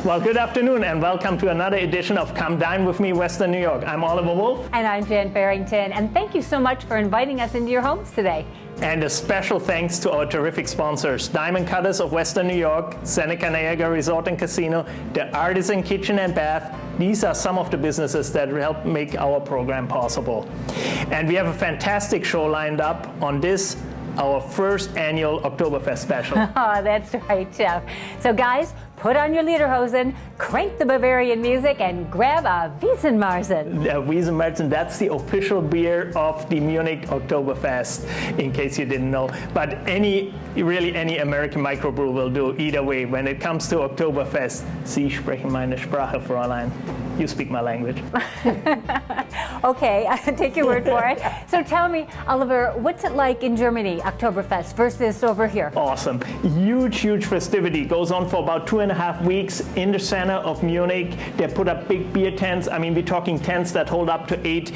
Well, good afternoon and welcome to another edition of Come Dine With Me, Western New York. I'm Oliver Wolf. And I'm Jan Farrington. And thank you so much for inviting us into your homes today. And a special thanks to our terrific sponsors, Diamond Cutters of Western New York, Seneca Niagara Resort and Casino, the Artisan Kitchen and Bath. These are some of the businesses that help make our program possible. And we have a fantastic show lined up on this, our first annual Oktoberfest special. Oh, that's right, Chef. So guys, put on your lederhosen, crank the Bavarian music, and grab a Wiesenmarzen. Wiesenmarzen, that's the official beer of the Munich Oktoberfest, in case you didn't know. But really any American microbrew will do either way. When it comes to Oktoberfest, Sie sprechen meine Sprache, Fräulein. You speak my language. Okay, I'll take your word for it. So tell me, Oliver, what's it like in Germany, Oktoberfest, versus over here? Awesome. Huge festivity. Goes on for about 2.5 weeks in the center of Munich. They put up big beer tents. I mean, we're talking tents that hold up to 8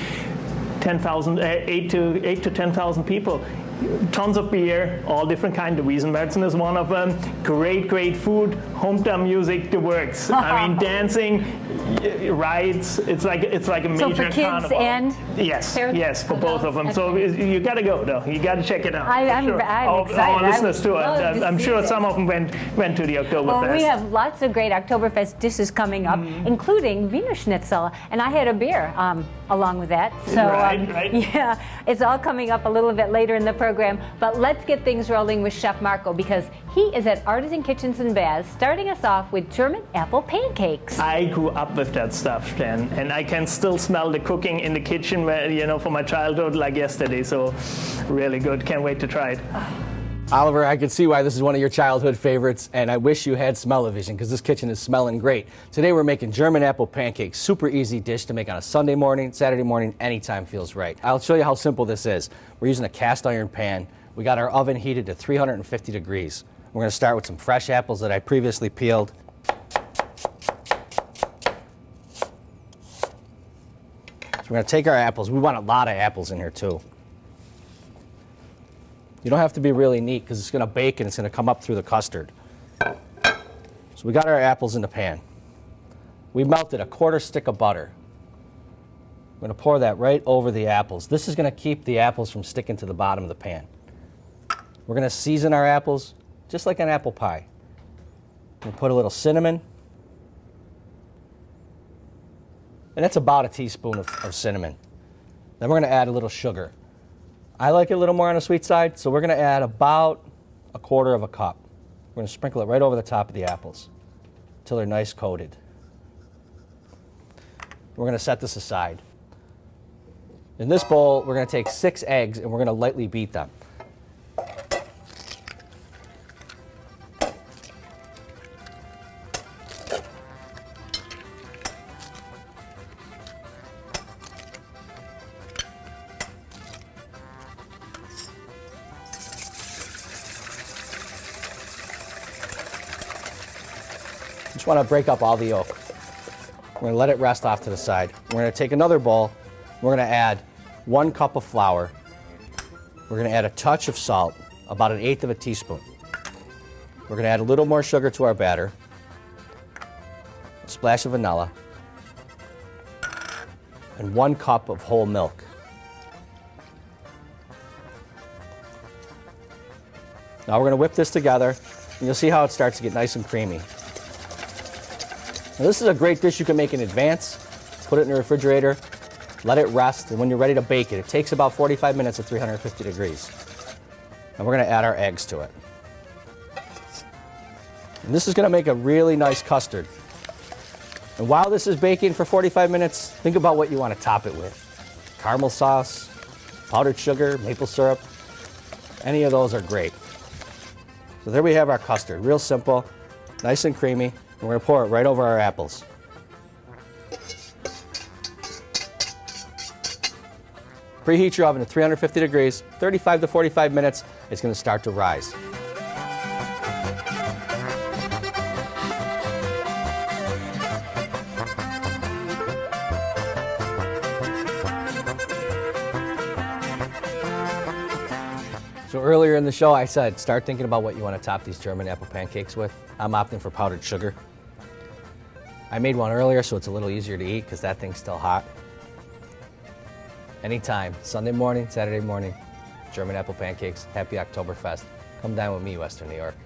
to 10,000 people. Tons of beer, all different kinds. The Wiesenmarzen is one of them. Great food, hometown music, the works. I mean, dancing, rides. It's like a major so for kids carnival. And yes, for both of them. So you got to go though. You got to check it out. I'm excited. Our listeners too. I'm sure some of them went to the Oktoberfest. Well, we have lots of great Oktoberfest dishes coming up, including Wiener Schnitzel, and I had a beer along with that. So right. Yeah, it's all coming up a little bit later in the program. But let's get things rolling with Chef Marco, because he is at Artisan Kitchens and Baths, starting us off with German apple pancakes. I grew up with that stuff, Jen, and I can still smell the cooking in the kitchen, from my childhood like yesterday. So really good. Can't wait to try it. Oliver, I can see why this is one of your childhood favorites, and I wish you had smell-o-vision, because this kitchen is smelling great. Today we're making German apple pancakes. Super easy dish to make on a Sunday morning, Saturday morning, anytime feels right. I'll show you how simple this is. We're using a cast iron pan. We got our oven heated to 350 degrees. We're going to start with some fresh apples that I previously peeled. So we're going to take our apples. We want a lot of apples in here too. You don't have to be really neat, because it's going to bake and it's going to come up through the custard. So we got our apples in the pan. We melted a 1/4 stick of butter. I'm going to pour that right over the apples. This is going to keep the apples from sticking to the bottom of the pan. We're going to season our apples just like an apple pie. We'll put a little cinnamon. And that's about a teaspoon of cinnamon. Then we're going to add a little sugar. I like it a little more on the sweet side, so we're going to add about 1/4 cup. We're going to sprinkle it right over the top of the apples until they're nice coated. We're going to set this aside. In this bowl, we're going to take 6 eggs and we're going to lightly beat them. Just want to break up all the yolk. We're going to let it rest off to the side. We're going to take another bowl. We're going to add 1 cup of flour. We're going to add a touch of salt, about 1/8 teaspoon. We're going to add a little more sugar to our batter, a splash of vanilla, and 1 cup of whole milk. Now we're going to whip this together, and you'll see how it starts to get nice and creamy. Now this is a great dish you can make in advance. Put it in the refrigerator, let it rest, and when you're ready to bake it, it takes about 45 minutes at 350 degrees. And we're going to add our eggs to it. And this is going to make a really nice custard. And while this is baking for 45 minutes, think about what you want to top it with. Caramel sauce, powdered sugar, maple syrup, any of those are great. So there we have our custard, real simple, nice and creamy. We're going to pour it right over our apples. Preheat your oven to 350 degrees, 35 to 45 minutes. It's going to start to rise. So earlier in the show, I said, start thinking about what you want to top these German apple pancakes with. I'm opting for powdered sugar. I made one earlier so it's a little easier to eat because that thing's still hot. Anytime, Sunday morning, Saturday morning, German apple pancakes, happy Oktoberfest. Come dine with me, Western New York.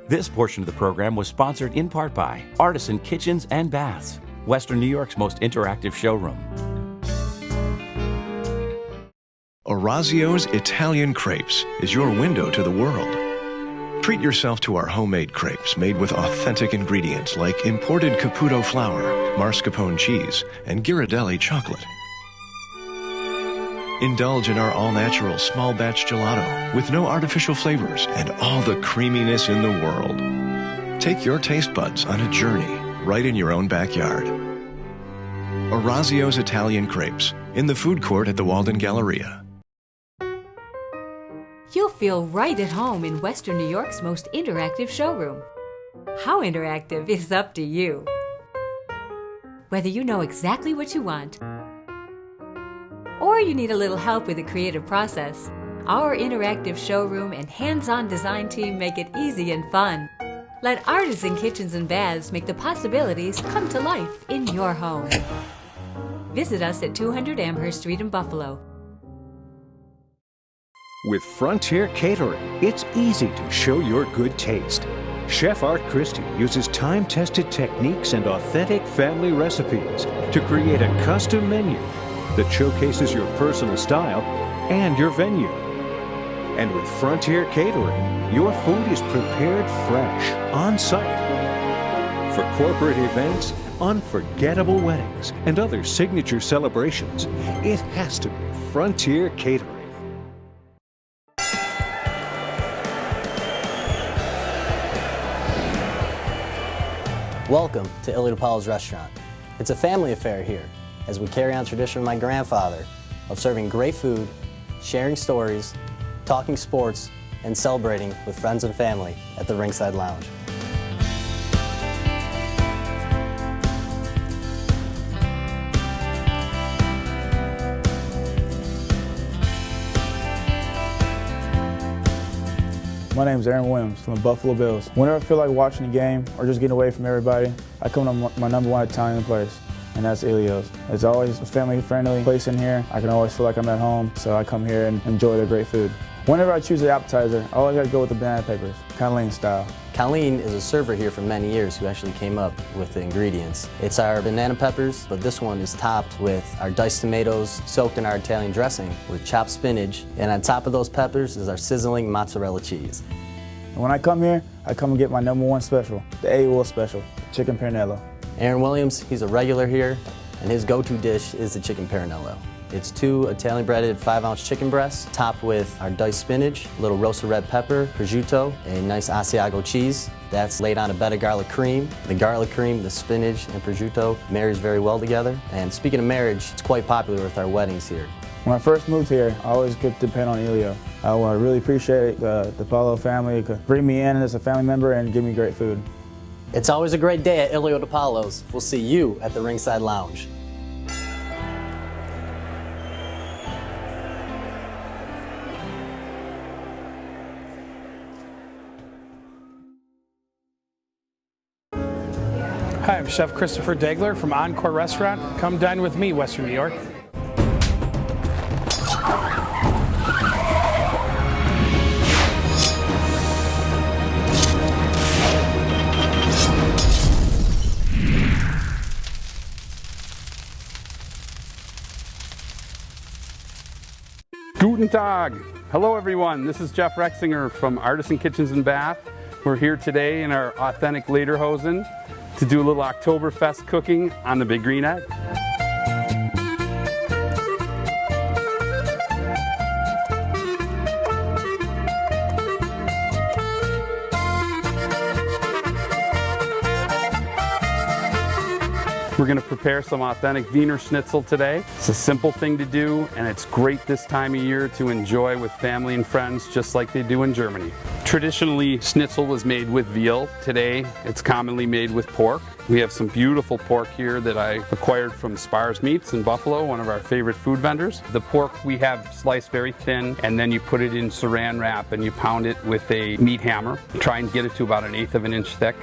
This portion of the program was sponsored in part by Artisan Kitchens and Baths, Western New York's most interactive showroom. Orazio's Italian Crepes is your window to the world. Treat yourself to our homemade crepes made with authentic ingredients like imported Caputo flour, mascarpone cheese, and Ghirardelli chocolate. Indulge in our all-natural small batch gelato with no artificial flavors and all the creaminess in the world. Take your taste buds on a journey right in your own backyard. Orazio's Italian Crepes in the food court at the Walden Galleria. You'll feel right at home in Western New York's most interactive showroom. How interactive is up to you. Whether you know exactly what you want, or you need a little help with the creative process, our interactive showroom and hands-on design team make it easy and fun. Let Artisan Kitchens and Baths make the possibilities come to life in your home. Visit us at 200 Amherst Street in Buffalo. With Frontier Catering, it's easy to show your good taste. Chef Art Christie uses time-tested techniques and authentic family recipes to create a custom menu that showcases your personal style and your venue. And with Frontier Catering, your food is prepared fresh, on-site. For corporate events, unforgettable weddings, and other signature celebrations, it has to be Frontier Catering. Welcome to Illy Depaul's restaurant. It's a family affair here as we carry on tradition of my grandfather of serving great food, sharing stories, talking sports, and celebrating with friends and family at the Ringside Lounge. My name is Aaron Williams from the Buffalo Bills. Whenever I feel like watching a game or just getting away from everybody, I come to my number one Italian place, and that's Ilio's. It's always a family-friendly place in here. I can always feel like I'm at home, so I come here and enjoy their great food. Whenever I choose an appetizer, I always gotta go with the banana peppers, Colleen style. Colleen is a server here for many years who actually came up with the ingredients. It's our banana peppers, but this one is topped with our diced tomatoes soaked in our Italian dressing with chopped spinach, and on top of those peppers is our sizzling mozzarella cheese. And when I come here, I come and get my number one special, the A.W.L. special, chicken pernello. Aaron Williams, he's a regular here, and his go-to dish is the chicken pernello. It's 2 Italian breaded 5-ounce chicken breasts, topped with our diced spinach, a little roasted red pepper, prosciutto, a nice Asiago cheese. That's laid on a bed of garlic cream. The garlic cream, the spinach, and prosciutto marries very well together. And speaking of marriage, it's quite popular with our weddings here. When I first moved here, I always could depend on Ilio. I really appreciate the Depaul family to bring me in as a family member and give me great food. It's always a great day at Ilio Depaul's. We'll see you at the Ringside Lounge. Hi, I'm Chef Christopher Degler from Encore Restaurant. Come dine with me, Western New York. Guten Tag. Hello everyone, this is Jeff Rexinger from Artisan Kitchens and Bath. We're here today in our authentic Lederhosen to do a little Oktoberfest cooking on the Big Green Egg. We're going to prepare some authentic Wiener Schnitzel today. It's a simple thing to do, and it's great this time of year to enjoy with family and friends just like they do in Germany. Traditionally, schnitzel was made with veal. Today, it's commonly made with pork. We have some beautiful pork here that I acquired from Spar's Meats in Buffalo, one of our favorite food vendors. The pork we have sliced very thin, and then you put it in saran wrap and you pound it with a meat hammer. Try and get it to about 1/8 of an inch thick.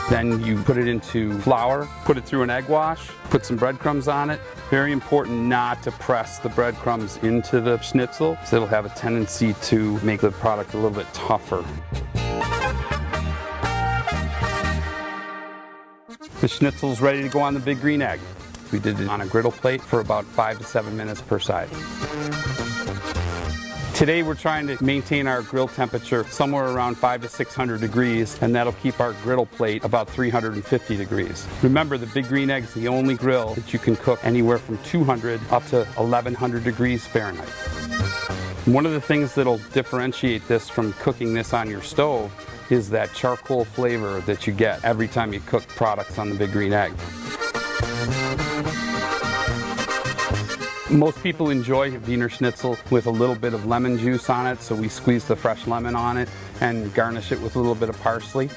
Then you put it into flour, put it through an egg wash, put some breadcrumbs on it. Very important not to press the breadcrumbs into the schnitzel, so it'll have a tendency to make the product a little bit tougher. The schnitzel's ready to go on the big green egg. We did it on a griddle plate for about 5 to 7 minutes per side. Today we're trying to maintain our grill temperature somewhere around 500 to 600 degrees, and that'll keep our griddle plate about 350 degrees. Remember, the big green egg is the only grill that you can cook anywhere from 200 up to 1100 degrees Fahrenheit. One of the things that'll differentiate this from cooking this on your stove is that charcoal flavor that you get every time you cook products on the big green egg. Most people enjoy Wiener Schnitzel with a little bit of lemon juice on it, so we squeeze the fresh lemon on it and garnish it with a little bit of parsley.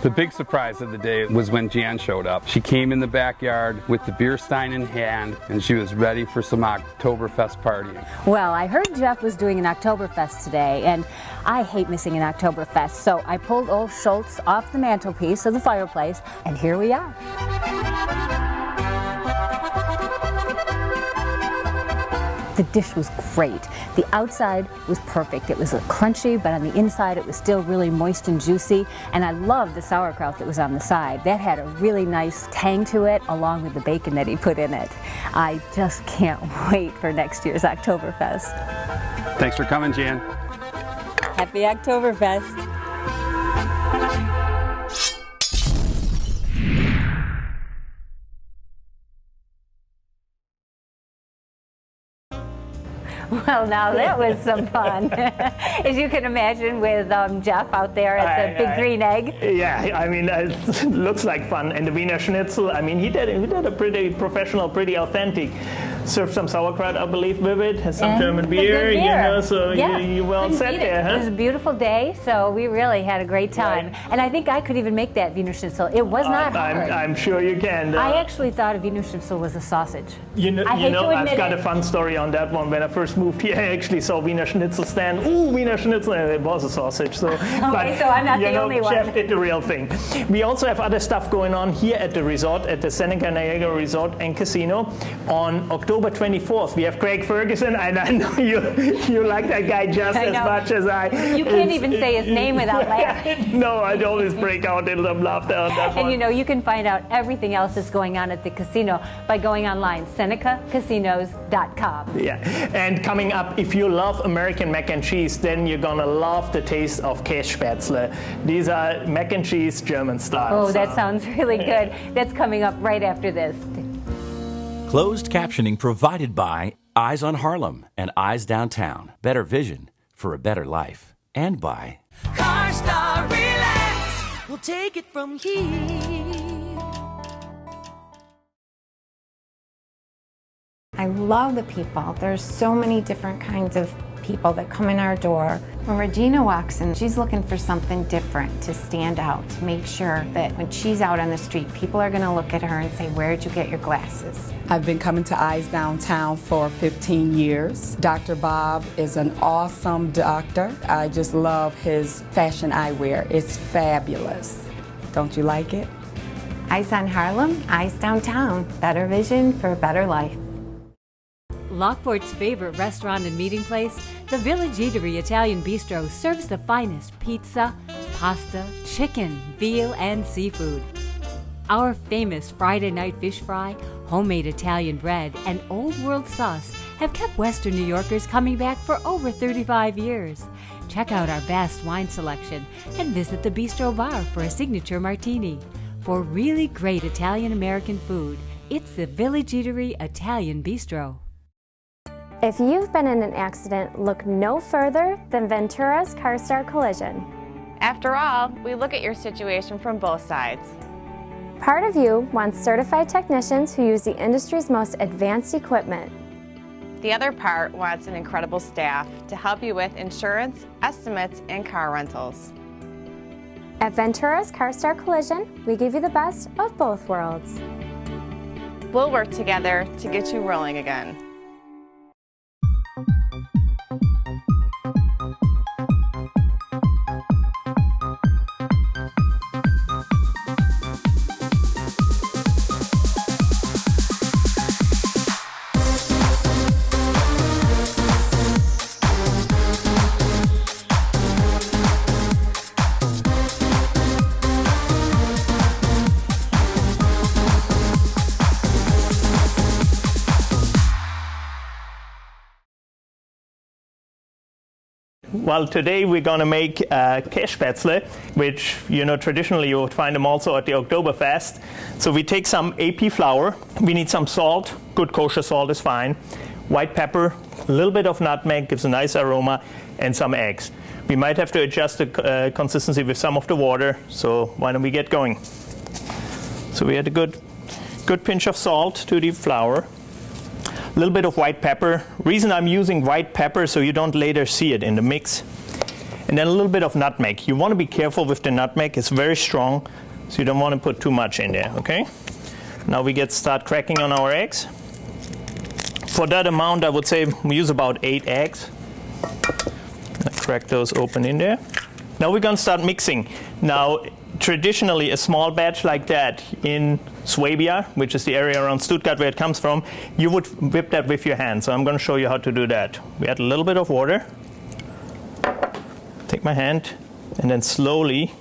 The big surprise of the day was when Jan showed up. She came in the backyard with the beer stein in hand, and she was ready for some Oktoberfest partying. Well, I heard Jeff was doing an Oktoberfest today, and I hate missing an Oktoberfest, so I pulled old Schultz off the mantelpiece of the fireplace, and here we are. The dish was great. The outside was perfect. It was crunchy, but on the inside it was still really moist and juicy. And I loved the sauerkraut that was on the side. That had a really nice tang to it, along with the bacon that he put in it. I just can't wait for next year's Oktoberfest. Thanks for coming, Jan. Happy Oktoberfest. Well, now that was some fun, as you can imagine, with Jeff out there at the Big Green Egg. Yeah, I mean, it looks like fun. And the Wiener Schnitzel, I mean, he did a pretty professional, pretty authentic. Served some sauerkraut, I believe, with it. Has some German beer, you know, so yeah, you well set there, huh? It was a beautiful day, so we really had a great time. Right. And I think I could even make that Wiener Schnitzel. It was not hard. I'm sure you can. I actually thought a Wiener Schnitzel was a sausage. You know, I've got a fun story on that one. When I first moved here, I actually saw Wiener Schnitzel stand. Ooh, Wiener Schnitzel, and it was a sausage. So, okay, so I'm not the only one. Chef did the real thing. We also have other stuff going on here at the resort, at the Seneca Niagara Resort and Casino. On October 24th, we have Craig Ferguson, and I know you like that guy just as much as I. You can't even say his name without laughing. No, I'd always break out in some laughter on that one. And you know, you can find out everything else that's going on at the casino by going online, SenecaCasinos.com. Yeah, and coming up, if you love American mac and cheese, then you're gonna love the taste of Kässpätzle. These are mac and cheese German style. Oh, that sounds really good. That's coming up right after this. Closed captioning provided by Eyes on Harlem and Eyes Downtown. Better vision for a better life. And by CarStar Relax. We'll take it from here. I love the people. There's so many different kinds of people that come in our door. When Regina walks in, she's looking for something different to stand out, to make sure that when she's out on the street, people are going to look at her and say, "Where'd you get your glasses?" I've been coming to Eyes Downtown for 15 years. Dr. Bob is an awesome doctor. I just love his fashion eyewear. It's fabulous. Don't you like it? Eyes on Harlem, Eyes Downtown. Better vision for a better life. Lockport's favorite restaurant and meeting place, the Village Eatery Italian Bistro, serves the finest pizza, pasta, chicken, veal, and seafood. Our famous Friday night fish fry, homemade Italian bread, and old world sauce have kept Western New Yorkers coming back for over 35 years. Check out our vast wine selection and visit the Bistro Bar for a signature martini. For really great Italian-American food, it's the Village Eatery Italian Bistro. If you've been in an accident, look no further than Ventura's CarStar Collision. After all, we look at your situation from both sides. Part of you wants certified technicians who use the industry's most advanced equipment. The other part wants an incredible staff to help you with insurance, estimates, and car rentals. At Ventura's CarStar Collision, we give you the best of both worlds. We'll work together to get you rolling again. Well, today we're going to make Kässpätzle, which, traditionally you would find them also at the Oktoberfest. So we take some AP flour, we need some salt, good kosher salt is fine, white pepper, a little bit of nutmeg, gives a nice aroma, and some eggs. We might have to adjust the consistency with some of the water, so why don't we get going? So we add a good pinch of salt to the flour. A little bit of white pepper. Reason I'm using white pepper so you don't later see it in the mix. And then a little bit of nutmeg. You want to be careful with the nutmeg. It's very strong, so you don't want to put too much in there, okay? Now we start cracking on our eggs. For that amount, I would say we use about 8 eggs. I crack those open in there. Now we're going to start mixing. Now, traditionally, a small batch like that in Swabia, which is the area around Stuttgart where it comes from, you would whip that with your hand. So I'm going to show you how to do that. We add a little bit of water. Take my hand and then slowly,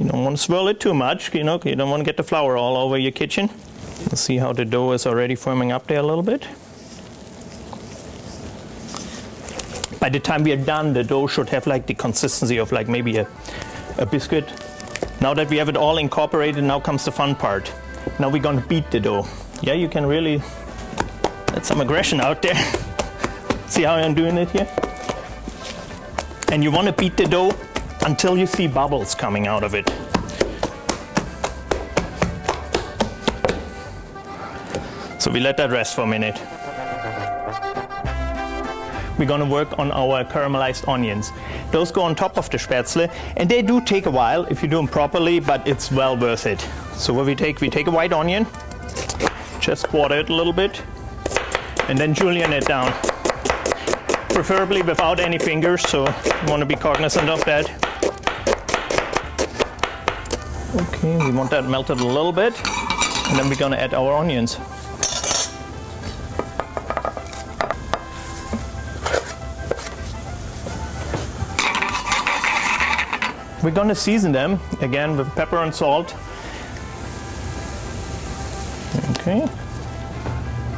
you don't want to swirl it too much, you don't want to get the flour all over your kitchen. You'll see how the dough is already forming up there a little bit. By the time we are done, the dough should have like the consistency of like maybe a biscuit. Now that we have it all incorporated, now comes the fun part. Now we're going to beat the dough. Yeah, you can really let some aggression out there. See how I'm doing it here? And you want to beat the dough until you see bubbles coming out of it. So we let that rest for a minute. We're going to work on our caramelized onions. Those go on top of the spätzle, and they do take a while if you do them properly, but it's well worth it. So what we take a white onion, just quarter it a little bit, and then julienne it down. Preferably without any fingers, so you want to be cognizant of that. Okay, we want that melted a little bit, and then we're going to add our onions. We're going to season them, again, with pepper and salt. Okay.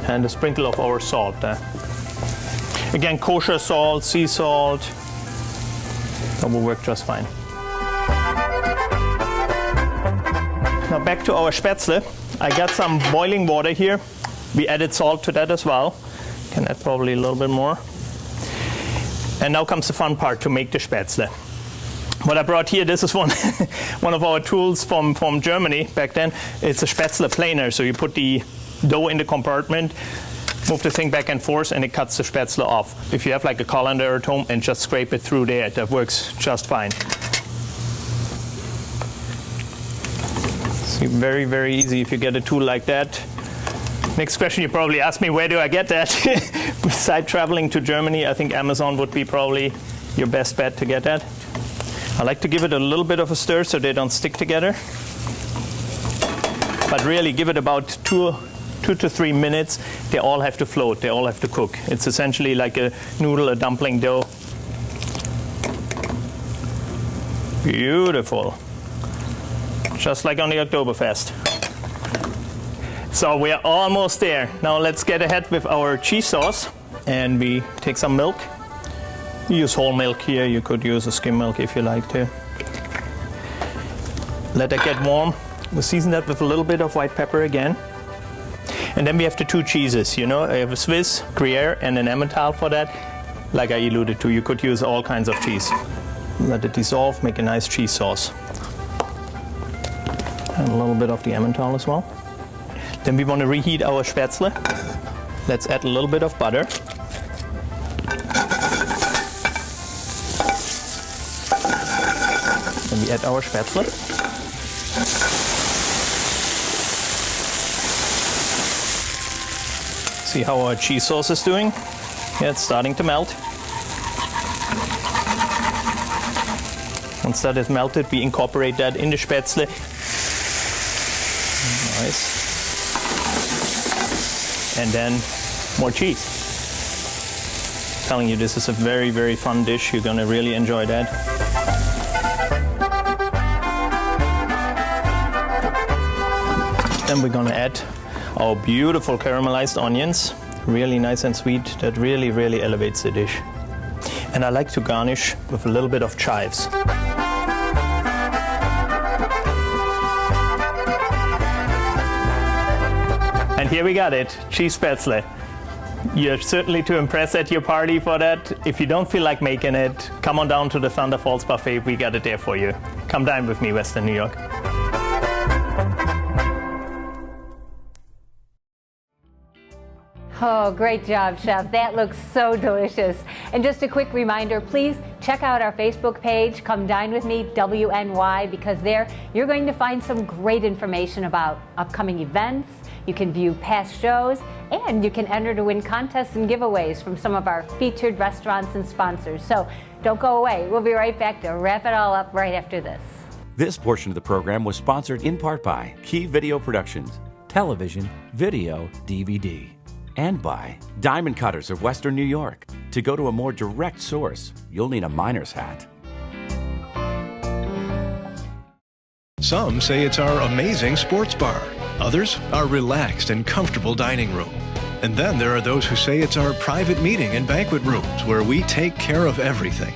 And a sprinkle of our salt. Again, kosher salt, sea salt. That will work just fine. Now back to our spätzle. I got some boiling water here. We added salt to that as well. Can add probably a little bit more. And now comes the fun part to make the spätzle. What I brought here, this is one of our tools from Germany back then. It's a spätzle planer, so you put the dough in the compartment, move the thing back and forth, and it cuts the spätzle off. If you have like a colander at home, and just scrape it through there, that works just fine. See, very, very easy if you get a tool like that. Next question you probably ask me, where do I get that? Besides traveling to Germany, I think Amazon would be probably your best bet to get that. I like to give it a little bit of a stir so they don't stick together. But really give it about 2 to 3 minutes. They all have to float, they all have to cook. It's essentially like a noodle, a dumpling dough. Beautiful. Just like on the Oktoberfest. So we are almost there. Now let's get ahead with our cheese sauce. And we take some milk. You use whole milk here, you could use a skim milk if you like to. Let that get warm. We'll season that with a little bit of white pepper again. And then we have the two cheeses, you know, I have a Swiss, Gruyere, and an Emmental for that. Like I alluded to, you could use all kinds of cheese. Let it dissolve, make a nice cheese sauce. And a little bit of the Emmental as well. Then we want to reheat our Spätzle. Let's add a little bit of butter. Then we add our Spätzle. See how our cheese sauce is doing? Yeah, it's starting to melt. Once that is melted, we incorporate that in the Spätzle. Nice. And then more cheese. I'm telling you, this is a very, very fun dish. You're gonna really enjoy that. Then we're gonna add our beautiful caramelized onions. Really nice and sweet. That really, really elevates the dish. And I like to garnish with a little bit of chives. And here we got it, cheese Spätzle. You're certainly to impress at your party for that. If you don't feel like making it, come on down to the Thunder Falls Buffet. We got it there for you. Come dine with me, Western New York. Oh, great job, Chef. That looks so delicious. And just a quick reminder, please check out our Facebook page, Come Dine With Me, WNY, because there you're going to find some great information about upcoming events. You can view past shows, and you can enter to win contests and giveaways from some of our featured restaurants and sponsors. So don't go away. We'll be right back to wrap it all up right after this. This portion of the program was sponsored in part by Key Video Productions, television, video, DVD. And by Diamond Cutters of Western New York. To go to a more direct source, you'll need a miner's hat. Some say it's our amazing sports bar. Others, our relaxed and comfortable dining room. And then there are those who say it's our private meeting and banquet rooms where we take care of everything.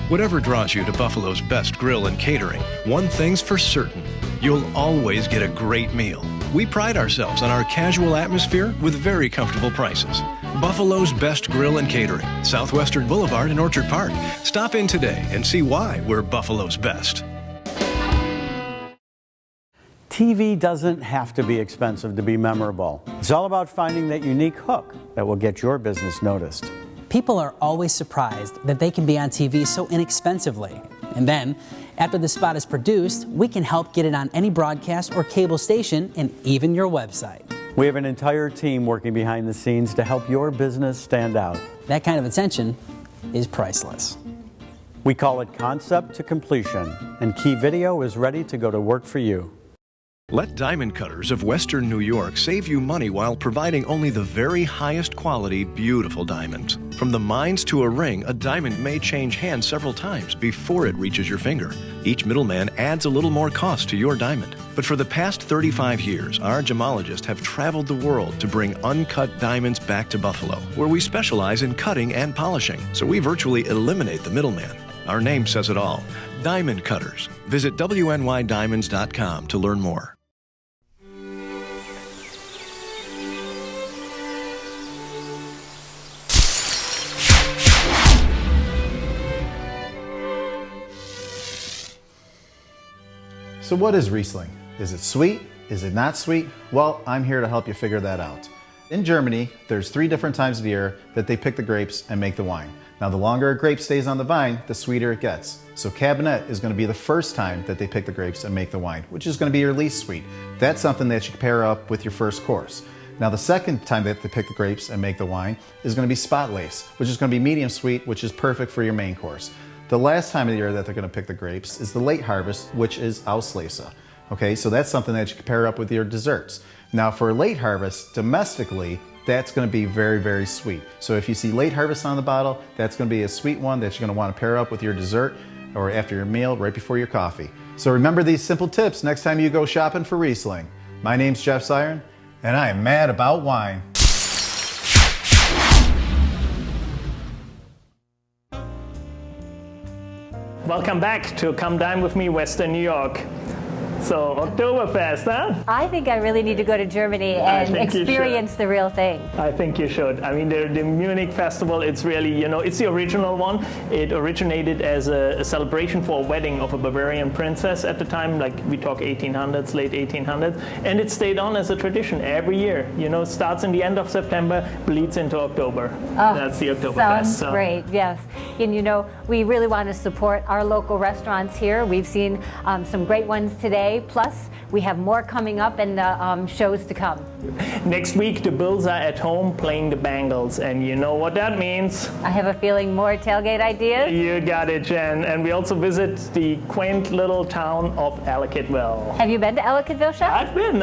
Whatever draws you to Buffalo's best grill and catering, one thing's for certain, you'll always get a great meal. We pride ourselves on our casual atmosphere with very comfortable prices. Buffalo's Best Grill and Catering, Southwestern Boulevard in Orchard Park. Stop in today and see why we're Buffalo's best. TV doesn't have to be expensive to be memorable. It's all about finding that unique hook that will get your business noticed. People are always surprised that they can be on TV so inexpensively. And then, after the spot is produced, we can help get it on any broadcast or cable station and even your website. We have an entire team working behind the scenes to help your business stand out. That kind of attention is priceless. We call it concept to completion, and Key Video is ready to go to work for you. Let Diamond Cutters of Western New York save you money while providing only the very highest quality, beautiful diamonds. From the mines to a ring, a diamond may change hands several times before it reaches your finger. Each middleman adds a little more cost to your diamond. But for the past 35 years, our gemologists have traveled the world to bring uncut diamonds back to Buffalo, where we specialize in cutting and polishing, so we virtually eliminate the middleman. Our name says it all. Diamond Cutters. Visit WNYDiamonds.com to learn more. So what is Riesling? Is it sweet? Is it not sweet? Well, I'm here to help you figure that out. In Germany, there's 3 different times of the year that they pick the grapes and make the wine. Now, the longer a grape stays on the vine, the sweeter it gets. So Cabernet is going to be the first time that they pick the grapes and make the wine, which is going to be your least sweet. That's something that you can pair up with your first course. Now, the second time that they pick the grapes and make the wine is going to be Spot Lace, which is going to be medium sweet, which is perfect for your main course. The last time of the year that they're going to pick the grapes is the late harvest, which is Auslese. Okay, so that's something that you can pair up with your desserts. Now, for late harvest, domestically, that's going to be very, very sweet. So if you see late harvest on the bottle, that's going to be a sweet one that you're going to want to pair up with your dessert or after your meal, right before your coffee. So remember these simple tips next time you go shopping for Riesling. My name's Jeff Siren, and I am mad about wine. Welcome back to Come Dine With Me, Western New York. So Oktoberfest, huh? I think I really need to go to Germany and experience the real thing. I think you should. I mean, the Munich Festival, it's really, it's the original one. It originated as a celebration for a wedding of a Bavarian princess at the time, like we talk 1800s, late 1800s, and it stayed on as a tradition every year. It starts in the end of September, bleeds into October. That's the Oktoberfest. Sounds great, yes. And we really want to support our local restaurants here. We've seen some great ones today, plus we have more coming up and shows to come. Next week, the Bills are at home playing the Bengals, and you know what that means. I have a feeling more tailgate ideas. You got it, Jen. And we also visit the quaint little town of Ellicottville. Have you been to Ellicottville, Chef? I've been.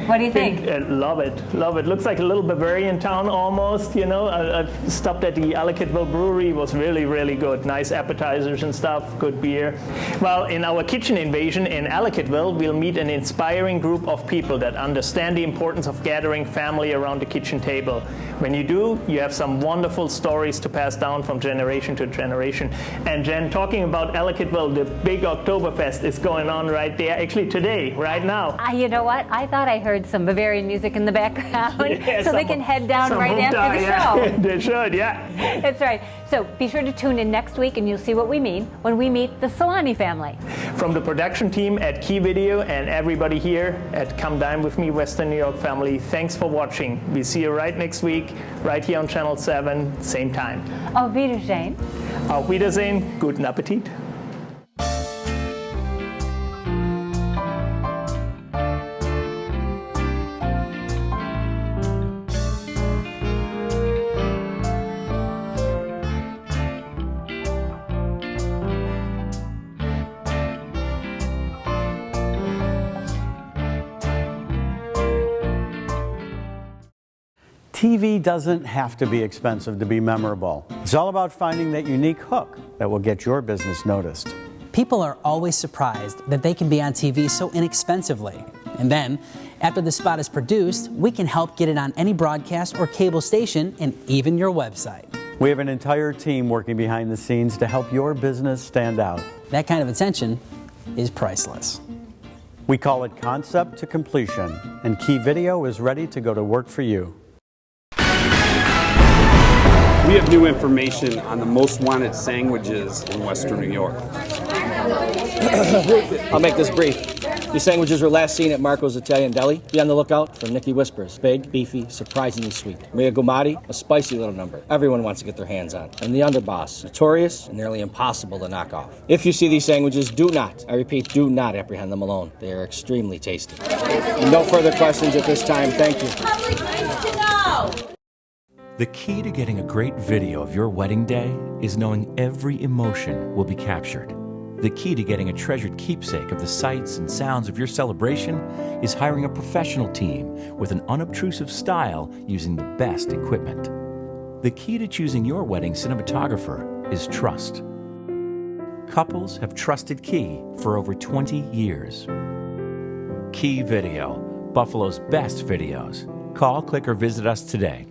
What do you think? Love it. Looks like a little Bavarian town almost, I've stopped at the Ellicottville Brewery. It was really, really good. Nice appetizers and stuff, good beer. Well, in our kitchen invasion in Ellicottville, we'll meet an inspiring group of people that understand the importance of gathering family around the kitchen table. When you do, you have some wonderful stories to pass down from generation to generation. And Jen, talking about Ellicottville, the big Oktoberfest is going on right there, actually today, right now. You know what? I thought I heard some Bavarian music in the background, so they can head down right after the show. They should, yeah. That's right. So be sure to tune in next week and you'll see what we mean when we meet the Solani family. From the production team at Key Video and everybody here at Come Dine With Me Western New York family, thanks for watching. We see you right next week, right here on Channel 7, same time. Auf Wiedersehen. Auf Wiedersehen. Guten Appetit. TV doesn't have to be expensive to be memorable. It's all about finding that unique hook that will get your business noticed. People are always surprised that they can be on TV so inexpensively. And then, after the spot is produced, we can help get it on any broadcast or cable station and even your website. We have an entire team working behind the scenes to help your business stand out. That kind of attention is priceless. We call it concept to completion, and Key Video is ready to go to work for you. We have new information on the most wanted sandwiches in Western New York. I'll make this brief. These sandwiches were last seen at Marco's Italian Deli. Be on the lookout for Nikki Whispers. Big, beefy, surprisingly sweet. Maria Gumati, a spicy little number. Everyone wants to get their hands on. And the Underboss, notorious and nearly impossible to knock off. If you see these sandwiches, do not, I repeat, do not apprehend them alone. They are extremely tasty. No further questions at this time. Thank you. Public needs to know. The key to getting a great video of your wedding day is knowing every emotion will be captured. The key to getting a treasured keepsake of the sights and sounds of your celebration is hiring a professional team with an unobtrusive style using the best equipment. The key to choosing your wedding cinematographer is trust. Couples have trusted Key for over 20 years. Key Video, Buffalo's best videos. Call, click, or visit us today.